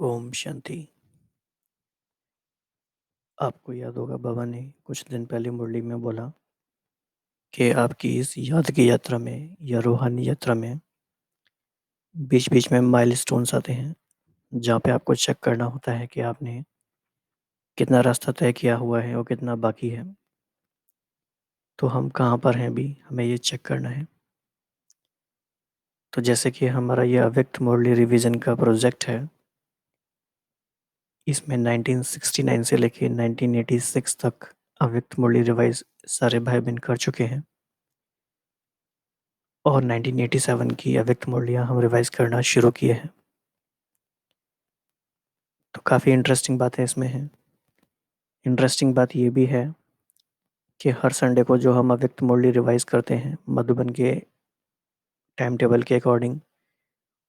ओम शांति। आपको याद होगा बाबा ने कुछ दिन पहले मुरली में बोला कि आपकी इस याद की यात्रा में या रूहानी यात्रा में बीच-बीच में माइलस्टोन्स आते हैं, जहाँ पे आपको चेक करना होता है कि आपने कितना रास्ता तय किया हुआ है और कितना बाकी है। तो हम कहाँ पर हैं अभी, हमें ये चेक करना है। तो जैसे कि हमारा ये अव्यक्त मुरली रिवीजन का प्रोजेक्ट है, इसमें 1969 से लेके 1986 तक अव्यक्त मुरली रिवाइज़ सारे भाई-बहन कर चुके हैं। और 1987 की अव्यक्त मुरलियाँ हम रिवाइज़ करना शुरू किए हैं। तो काफ़ी इंटरेस्टिंग बातें इसमें हैं। इंटरेस्टिंग बात ये भी है कि हर संडे को जो हम अव्यक्त मुरली रिवाइज़ करते हैं मधुबन के टाइम टेबल के अकॉर्डिंग,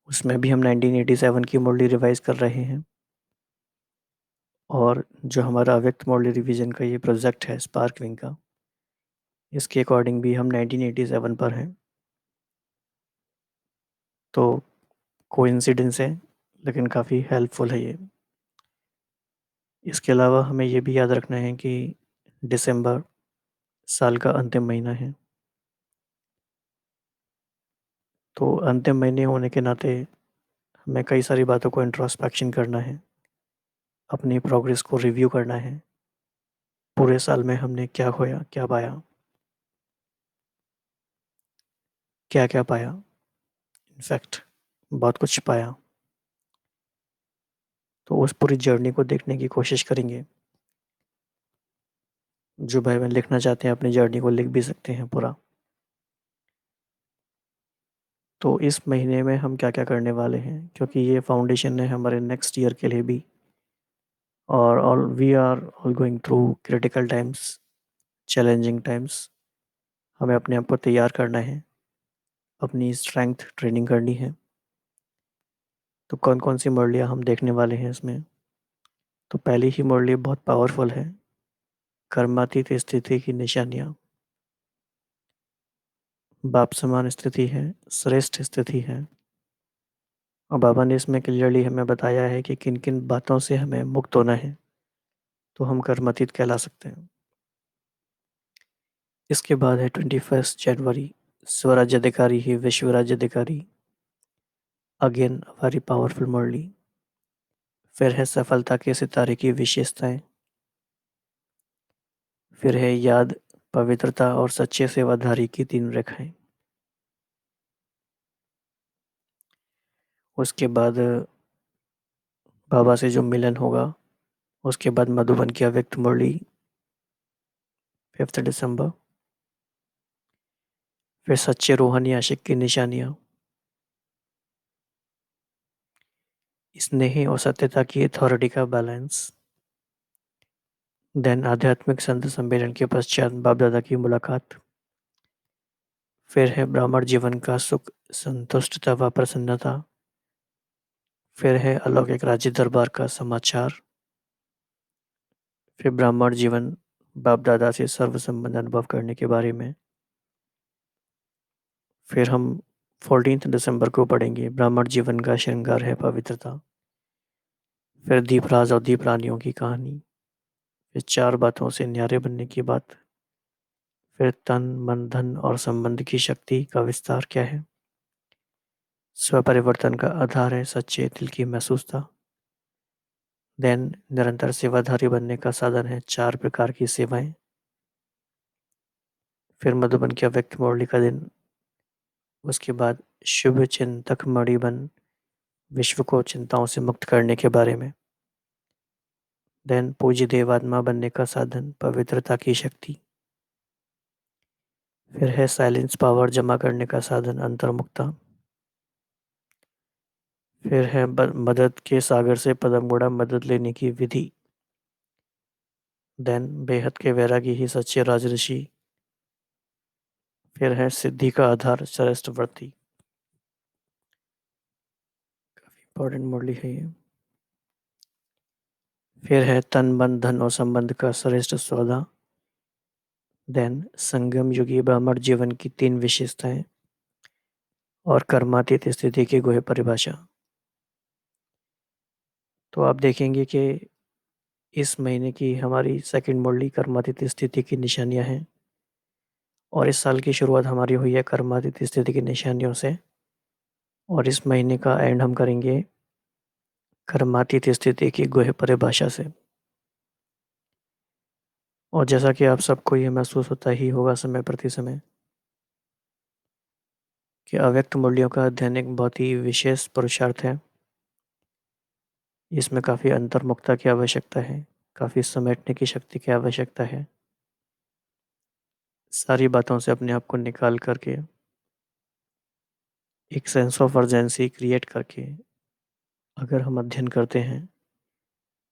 उसमें भी हम 1987 की मुरली रिवाइज़ कर रहे हैं। और जो हमारा अव्यक्त मुरली रिवीजन का ये प्रोजेक्ट है स्पार्क विंग का, इसके अकॉर्डिंग भी हम 1987 पर हैं। तो कोइंसिडेंस है, लेकिन काफ़ी हेल्पफुल है ये। इसके अलावा हमें ये भी याद रखना है कि दिसंबर साल का अंतिम महीना है। तो अंतिम महीने होने के नाते हमें कई सारी बातों को इंट्रोस्पेक्शन करना है, अपनी प्रोग्रेस को रिव्यू करना है। पूरे साल में हमने क्या खोया, क्या पाया, क्या-क्या पाया। इनफैक्ट बहुत कुछ पाया। तो उस पूरी जर्नी को देखने की कोशिश करेंगे। जो भाई-बहन लिखना चाहते हैं अपनी जर्नी को लिख भी सकते हैं पूरा। तो इस महीने में हम क्या-क्या करने वाले हैं, क्योंकि ये फाउंडेशन है हमारे नेक्स्ट ईयर के लिए भी। और all we are all going through critical times, challenging times. हमें अपने आप को तैयार करना है, अपनी स्ट्रेंथ ट्रेनिंग करनी है। तो कौन-कौन सी मुरलियाँ हम देखने वाले हैं इसमें? तो पहली ही मुरली बहुत पावरफुल है, कर्मातीत स्थिति की निशानियाँ। बाप समान स्थिति है, श्रेष्ठ स्थिति है। और बाबा ने इसमें क्लियरली हमें बताया है कि किन-किन बातों से हमें मुक्त होना है, तो हम कर्मातीत कहला सकते हैं। इसके बाद है 21 जनवरी, स्वराज्याधिकारी ही विश्व राज्याधिकारी। अगेन अ वेरी पावरफुल मुरली। फिर है सफलता के सितारे की विशेषताएँ। फिर है याद, पवित्रता और सच्चे सेवाधारी की 3 रेखाएँ। उसके बाद बाबा से जो मिलन होगा, उसके बाद मधुबन की अव्यक्त मुरली 5 दिसंबर। फिर सच्चे रूहानी आशिक की निशानियाँ। स्नेही और सत्यता की अथॉरिटी का बैलेंस। देन आध्यात्मिक संत सम्मेलन के पश्चात बाप दादा की मुलाकात। फिर है ब्राह्मण जीवन का सुख, संतुष्टता व प्रसन्नता। फिर है अलौकिक राज्य दरबार का समाचार। फिर ब्राह्मण जीवन, बाप दादा से सर्व संबंध अनुभव करने के बारे में। फिर हम 14 दिसंबर को पढ़ेंगे ब्राह्मण जीवन का श्रृंगार है पवित्रता। फिर दीपराज और दीप रानियों की कहानी। फिर 4 बातों से न्यारे बनने की बात। फिर तन, मन, धन और संबंध की शक्ति का विस्तार क्या है। स्वपरिवर्तन का आधार है सच्चे दिल की महसूसता। देन निरंतर सेवाधारी बनने का साधन है 4 प्रकार की सेवाएं। फिर मधुबन की अव्यक्त मुरली का दिन। उसके बाद शुभ चिंतक मणि बन विश्व को चिंताओं से मुक्त करने के बारे में। देन पूज्य देवात्मा बनने का साधन पवित्रता की शक्ति। फिर है साइलेंस पावर जमा करने का साधन अंतर्मुक्ता। फिर है मदद के सागर से पदम गुणा मदद लेने की विधि। देन बेहद के वैरागी ही सच्चे राजऋषि। फिर है सिद्धि का आधार श्रेष्ठ व्रती। काफी इंपॉर्टेंट मुरली है ये। फिर है तन मन धन और संबंध का श्रेष्ठ सौदा। देन संगम युगी ब्राह्मण जीवन की 3 विशेषताएं और कर्मातीत स्थिति की गुह्य परिभाषा। तो आप देखेंगे कि इस महीने की हमारी सेकंड मुरली कर्मातीत स्थिति की निशानियां हैं और इस साल की शुरुआत हमारी हुई है कर्मातीत स्थिति की निशानियों से और इस महीने का एंड हम करेंगे कर्मातीत स्थिति की गुह्य परिभाषा से। और जैसा कि आप सबको ये महसूस होता ही होगा समय प्रति समय कि अव्यक्त मूल्यों का अध्ययन एक बहुत ही विशेष पुरुषार्थ है। इसमें काफ़ी अंतर्मुखता की आवश्यकता है, काफ़ी समेटने की शक्ति की आवश्यकता है, सारी बातों से अपने आप को निकाल करके एक सेंस ऑफ अर्जेंसी क्रिएट करके अगर हम अध्ययन करते हैं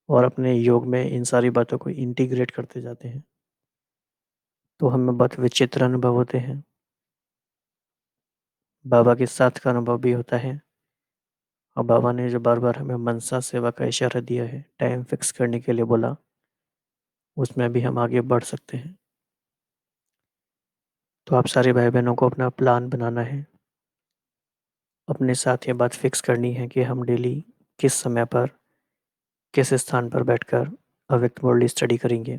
और अपने योग में इन सारी बातों को इंटीग्रेट करते जाते हैं तो हमें बहुत विचित्र अनुभव होते हैं। बाबा के साथ का अनुभव भी होता है और बाबा ने जो बार बार हमें मनसा सेवा का इशारा दिया है, टाइम फिक्स करने के लिए बोला, उसमें भी हम आगे बढ़ सकते हैं। तो आप सारे भाई बहनों को अपना प्लान बनाना है, अपने साथ ये बात फिक्स करनी है कि हम डेली किस समय पर किस स्थान पर बैठकर अव्यक्त मुरली स्टडी करेंगे।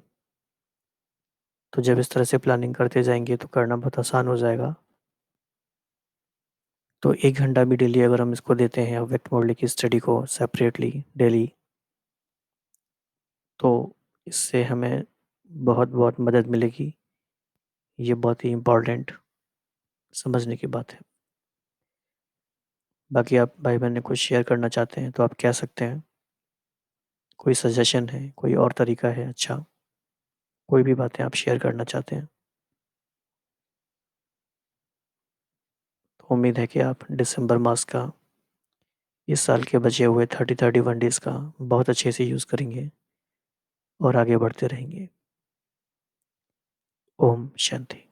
तो जब इस तरह से प्लानिंग करते जाएंगे तो करना बहुत आसान हो जाएगा। तो 1 घंटा भी डेली अगर हम इसको देते हैं अव्यक्त मुरली की स्टडी को सेपरेटली डेली, तो इससे हमें बहुत बहुत मदद मिलेगी। ये बहुत ही इम्पोर्टेंट समझने की बात है। बाकी आप भाई बहन ने कुछ शेयर करना चाहते हैं तो आप कह सकते हैं। कोई सजेशन है, कोई और तरीका है अच्छा, कोई भी बातें आप शेयर करना चाहते हैं तो उम्मीद है कि आप दिसंबर मास का, इस साल के बचे हुए 31 डेज़ का बहुत अच्छे से यूज़ करेंगे और आगे बढ़ते रहेंगे। ओम शांति।